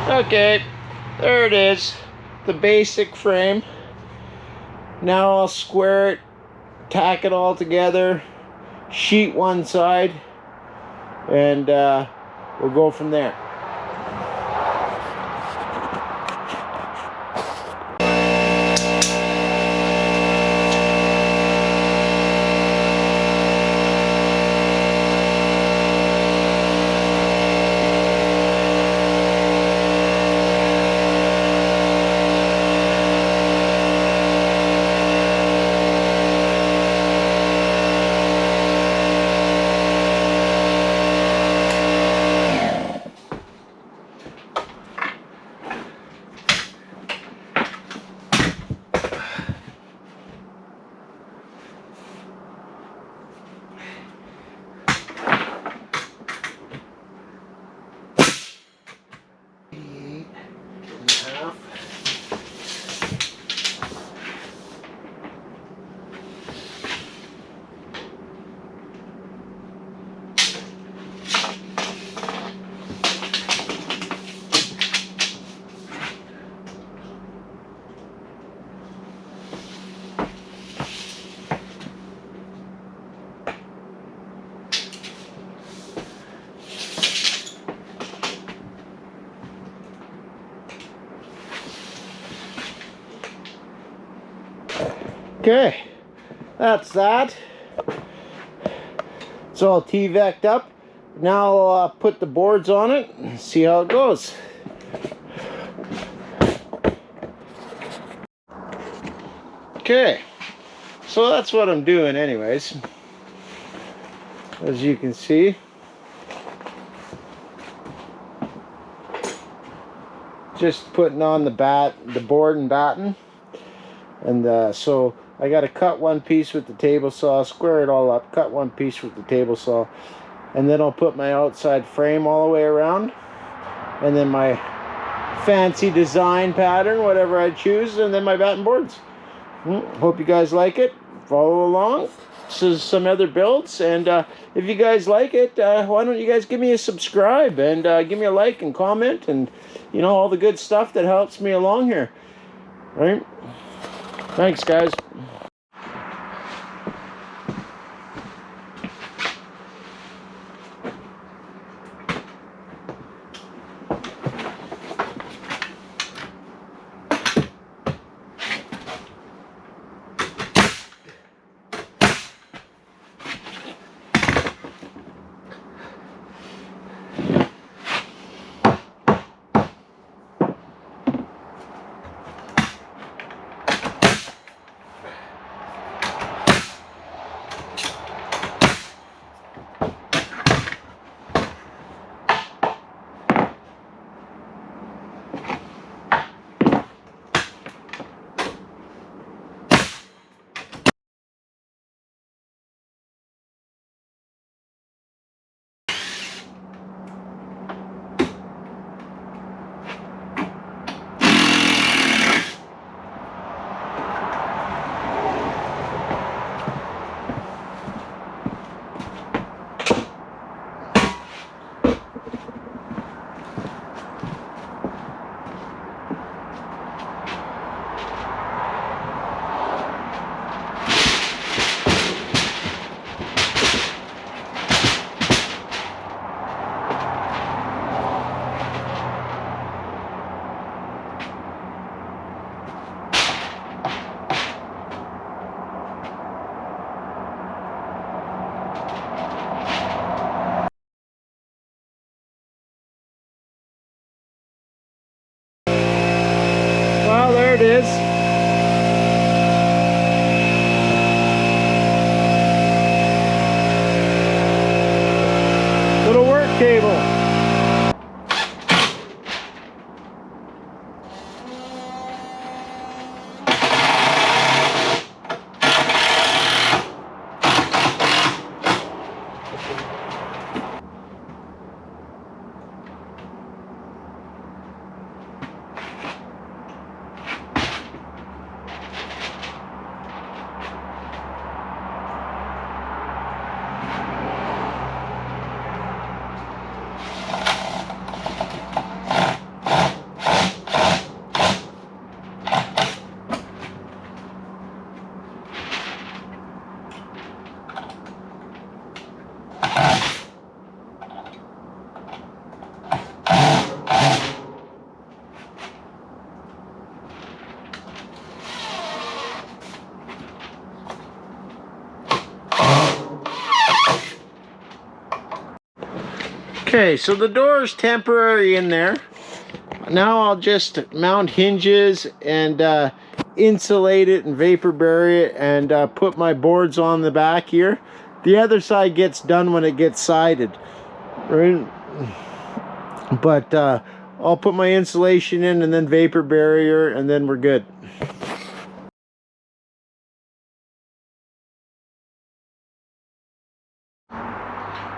Okay, there it is, the basic frame. Now I'll square it, tack it all together, sheet one side, and we'll go from there. Okay, that's that. It's all T-vec'd up. Now I'll put the boards on it and see how it goes. Okay, so that's what I'm doing anyways. As you can see, just putting on the board and batten. And so I got to cut one piece with the table saw, square it all up, cut one piece with the table saw, and then I'll put my outside frame all the way around, and then my fancy design pattern, whatever I choose, and then my batten boards. Hope you guys like it. Follow along. This is some other builds, and if you guys like it, why don't you guys give me a subscribe and give me a like and comment, and you know, all the good stuff that helps me along here. All right? Thanks, guys. Well, there it is. Little work table. Okay, so the door is temporary in there. Now I'll just mount hinges and insulate it and vapor bury it and put my boards on the back here. The other side gets done when it gets sided, right? But I'll put my insulation in and then vapor barrier and then we're good.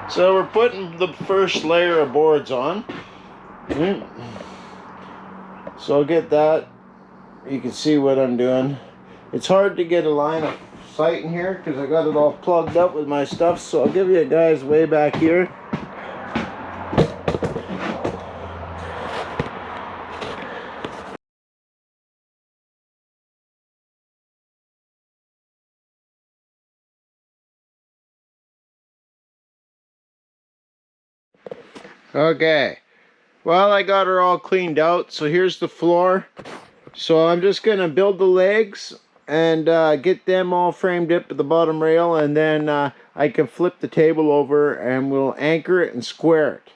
So we're putting the first layer of boards on. So I'll get that. You can see what I'm doing. It's hard to get a line of sight in here because I got it all plugged up with my stuff. So I'll give you guys way back here. Okay. Well, I got her all cleaned out. So here's the floor. So I'm just going to build the legs and get them all framed up at the bottom rail, and then I can flip the table over and we'll anchor it and square it,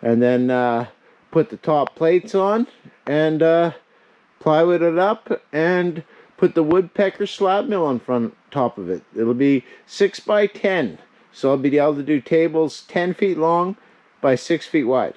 and then put the top plates on and plywood it up and put the Woodpeckers Slab Mill on top of it. It'll be 6 by 10, so I'll be able to do tables 10 feet long by 6 feet wide.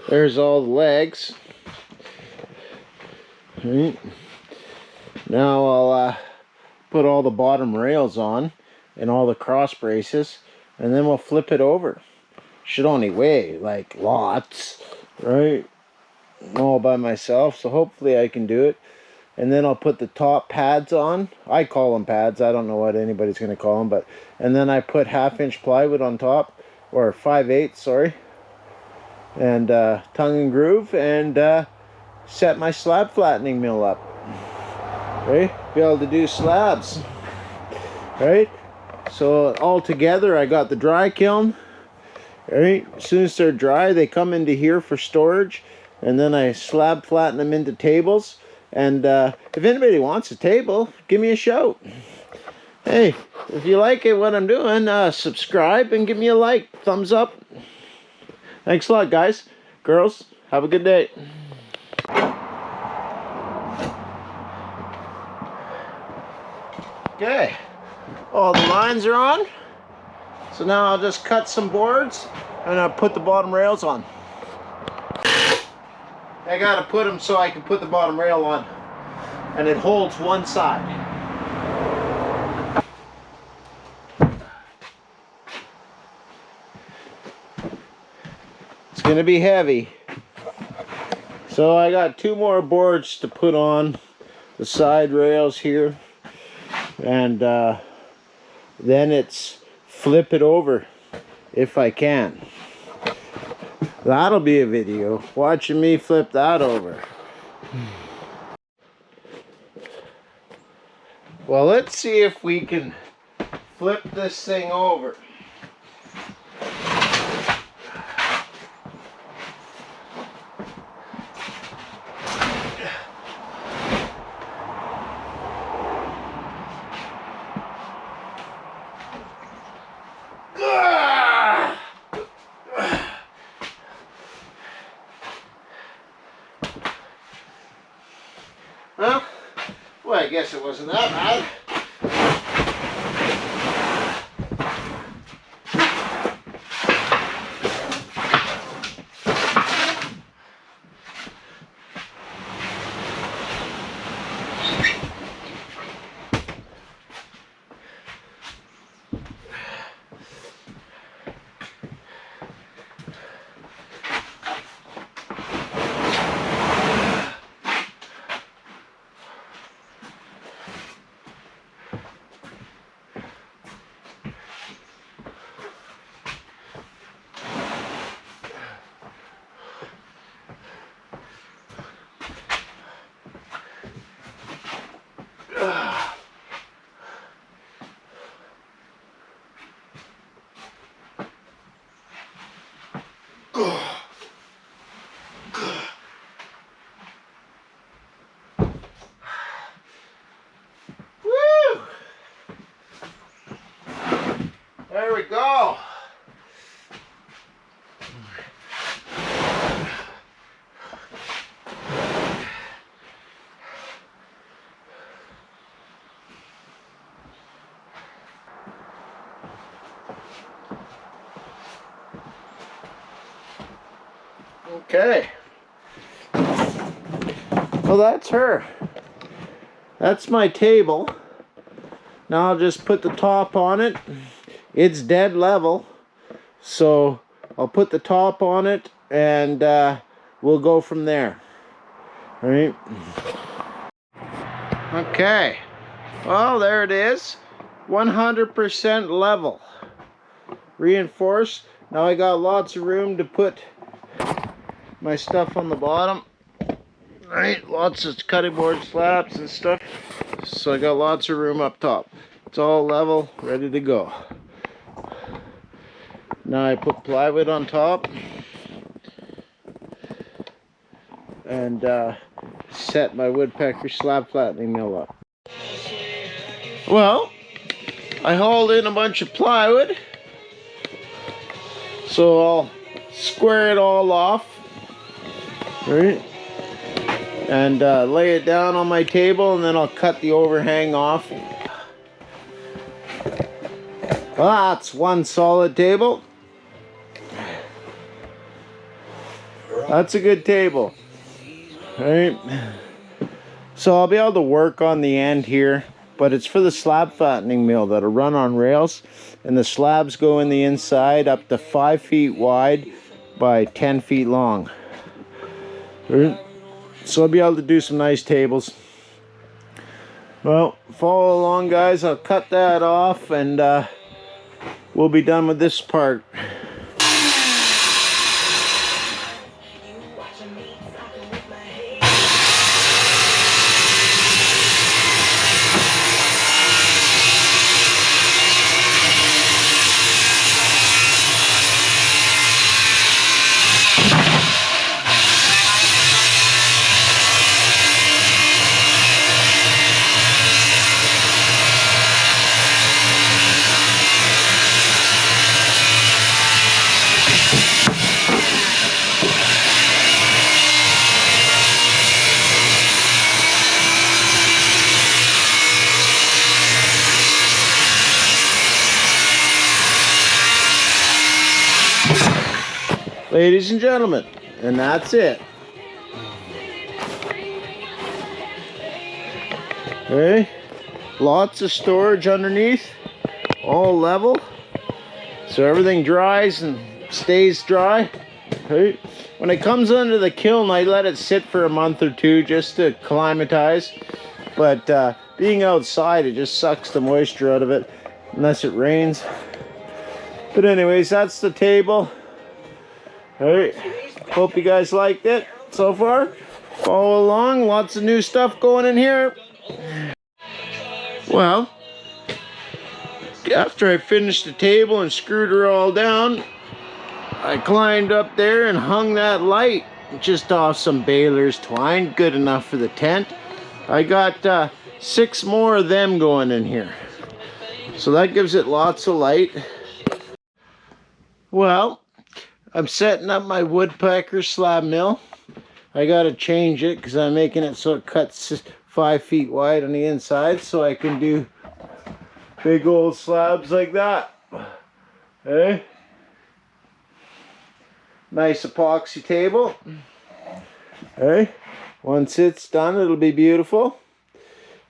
There's all the legs. Right. Now I'll put all the bottom rails on and all the cross braces, and then we'll flip it over. Should only weigh like lots, right? All by myself, so hopefully I can do it. And then I'll put the top pads on. I call them pads. I don't know what anybody's going to call them, but and then I put 1/2-inch plywood on top, or 5/8, sorry. And tongue and groove, and set my slab flattening mill up, right? Be able to do slabs, right? So all together I got the dry kiln, right? As soon as they're dry they come into here for storage, and then I slab flatten them into tables. And if anybody wants a table, give me a shout. Hey, if you like it what I'm doing, subscribe and give me a like, thumbs up. Thanks a lot, guys. Girls, have a good day. Okay, all the lines are on. So now I'll just cut some boards and I'll put the bottom rails on. I gotta put them so I can put the bottom rail on. And it holds one side. Gonna be heavy, so I got 2 more boards to put on the side rails here, and then it's flip it over if I can. That'll be a video, watching me flip that over. Well, let's see if we can flip this thing over. Well, I guess it wasn't that bad. Woo! There we go. Okay. Well, that's her. That's my table. Now I'll just put the top on it. It's dead level, so I'll put the top on it and we'll go from there. All right. Okay. Well, there it is. 100% level. Reinforced. Now I got lots of room to put my stuff on the bottom. Right, lots of cutting board slabs and stuff. So I got lots of room up top. It's all level, ready to go. Now I put plywood on top and set my Woodpeckers Slab Flattening Mill up. Well, I hauled in a bunch of plywood, so I'll square it all off, right, and lay it down on my table, and then I'll cut the overhang off. Well, that's one solid table. That's a good table. Right. So I'll be able to work on the end here, but it's for the slab flattening mill that'll run on rails, and the slabs go in the inside up to 5 feet wide by 10 feet long. Right. So I'll be able to do some nice tables. Well, follow along, guys. I'll cut that off and we'll be done with this part. Ladies and gentlemen, and that's it. Okay, lots of storage underneath, all level, so everything dries and stays dry. Okay. When it comes under the kiln, I let it sit for a month or two just to acclimatize, but being outside, it just sucks the moisture out of it unless it rains. But anyways, that's the table. Alright, hope you guys liked it so far. Follow along, lots of new stuff going in here. Well, after I finished the table and screwed her all down, I climbed up there and hung that light just off some baler's twine, good enough for the tent. I got 6 more of them going in here, so that gives it lots of light. Well, I'm setting up my Woodpeckers Slab Mill. I gotta change it because I'm making it so it cuts 5 feet wide on the inside, so I can do big old slabs like that. Okay. Nice epoxy table. Okay. Once it's done, it'll be beautiful.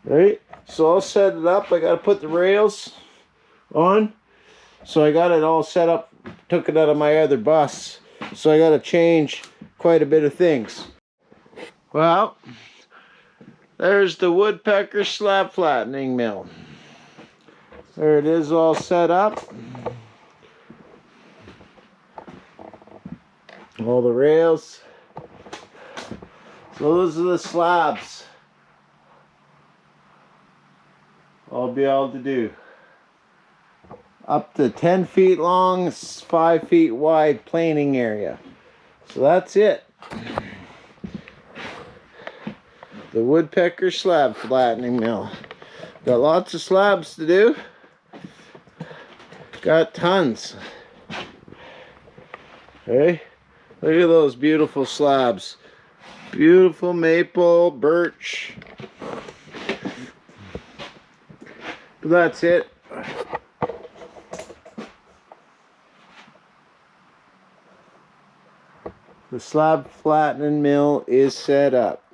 Right. So I'll set it up. I gotta put the rails on. So I got it all set up. Took it out of my other bus, so I got to change quite a bit of things. Well, there's the Woodpeckers Slab Flattening Mill. There it is, all set up. All the rails. So those are the slabs I'll be able to do. Up to 10 feet long, 5 feet wide planing area. So that's it. The Woodpeckers Slab Flattening Mill. Got lots of slabs to do. Got tons. Hey, look at those beautiful slabs. Beautiful maple, birch. But that's it. The slab flattening mill is set up.